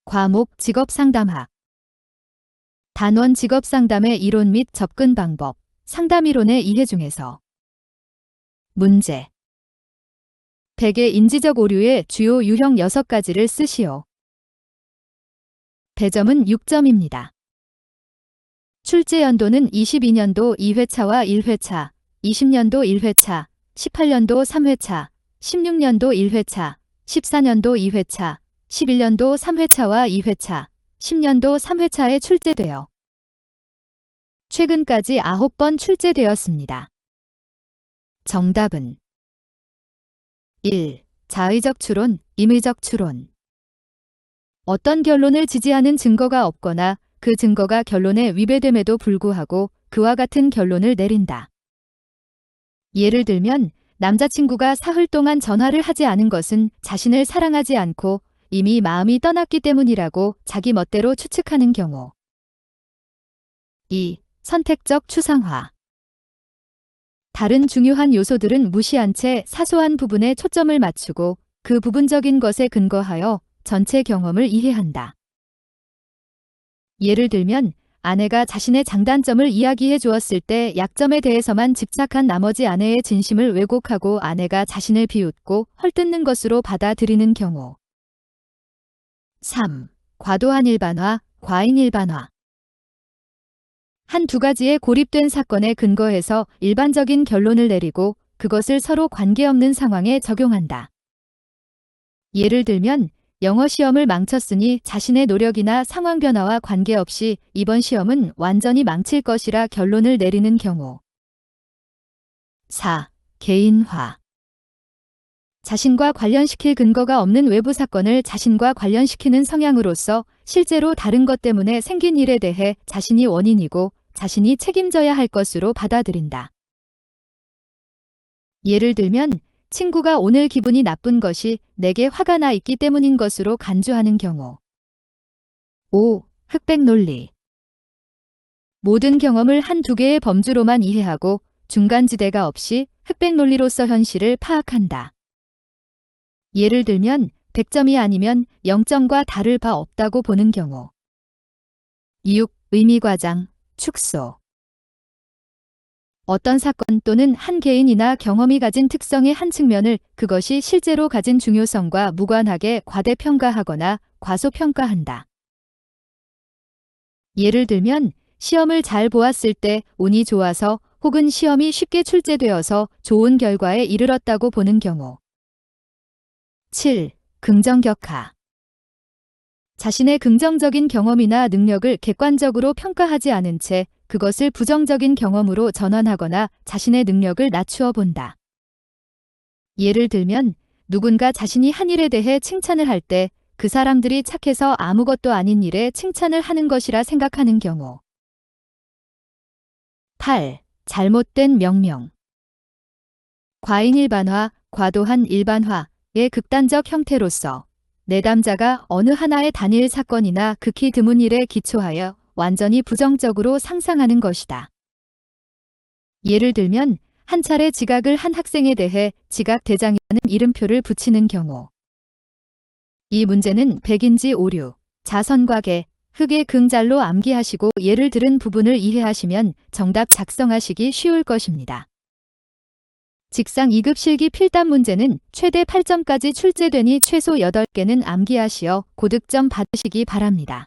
과목 직업상담학 단원 직업상담의 이론 및 접근 방법, 상담이론의 이해 중에서 문제 100의 인지적 오류의 주요 유형 6가지를 쓰시오. 배점은 6점입니다. 출제 연도는 22년도 2회차와 1회차, 20년도 1회차, 18년도 3회차, 16년도 1회차, 14년도 2회차, 11년도 3회차와 2회차, 10년도 3회차에 출제되어 최근까지 9번 출제되었습니다. 정답은 1. 자의적 추론, 임의적 추론. 어떤 결론을 지지하는 증거가 없거나 그 증거가 결론에 위배됨에도 불구하고 그와 같은 결론을 내린다. 예를 들면 남자친구가 사흘 동안 전화를 하지 않은 것은 자신을 사랑하지 않고 이미 마음이 떠났기 때문이라고 자기 멋대로 추측하는 경우. 2. 선택적 추상화. 다른 중요한 요소들은 무시한 채 사소한 부분에 초점을 맞추고 그 부분적인 것에 근거하여 전체 경험을 이해한다. 예를 들면 아내가 자신의 장단점을 이야기해 주었을 때 약점에 대해서만 집착한 나머지 아내의 진심을 왜곡하고 아내가 자신을 비웃고 헐뜯는 것으로 받아들이는 경우. 3. 과도한 일반화, 과잉 일반화. 한두 가지의 고립된 사건에 근거해서 일반적인 결론을 내리고 그것을 서로 관계없는 상황에 적용한다. 예를 들면 영어 시험을 망쳤으니 자신의 노력이나 상황 변화와 관계없이 이번 시험은 완전히 망칠 것이라 결론을 내리는 경우. 4. 개인화. 자신과 관련시킬 근거가 없는 외부 사건을 자신과 관련시키는 성향으로서 실제로 다른 것 때문에 생긴 일에 대해 자신이 원인이고 자신이 책임져야 할 것으로 받아들인다. 예를 들면 친구가 오늘 기분이 나쁜 것이 내게 화가 나 있기 때문인 것으로 간주하는 경우. 5. 흑백 논리. 모든 경험을 한두 개의 범주로만 이해하고 중간지대가 없이 흑백 논리로서 현실을 파악한다. 예를 들면 100점이 아니면 0점과 다를 바 없다고 보는 경우. 6. 의미과장, 축소. 어떤 사건 또는 한 개인이나 경험이 가진 특성의 한 측면을 그것이 실제로 가진 중요성과 무관하게 과대평가하거나 과소평가한다. 예를 들면 시험을 잘 보았을 때 운이 좋아서 혹은 시험이 쉽게 출제되어서 좋은 결과에 이르렀다고 보는 경우. 7. 긍정격하. 자신의 긍정적인 경험이나 능력을 객관적으로 평가하지 않은 채 그것을 부정적인 경험으로 전환하거나 자신의 능력을 낮추어 본다. 예를 들면 누군가 자신이 한 일에 대해 칭찬을 할 때 그 사람들이 착해서 아무것도 아닌 일에 칭찬을 하는 것이라 생각하는 경우. 8. 잘못된 명명. 과잉 일반화, 과도한 일반화의 극단적 형태로서 내담자가 어느 하나의 단일 사건이나 극히 드문 일에 기초하여 완전히 부정적으로 상상하는 것이다. 예를 들면 한 차례 지각을 한 학생에 대해 지각대장이라는 이름표를 붙이는 경우. 이 문제는 백인지 오류, 자선과계, 흑의 긍잘로 암기하시고 예를 들은 부분을 이해하시면 정답 작성하시기 쉬울 것입니다. 직상 2급 실기 필답 문제는 최대 8점까지 출제되니 최소 8개는 암기하시어 고득점 받으시기 바랍니다.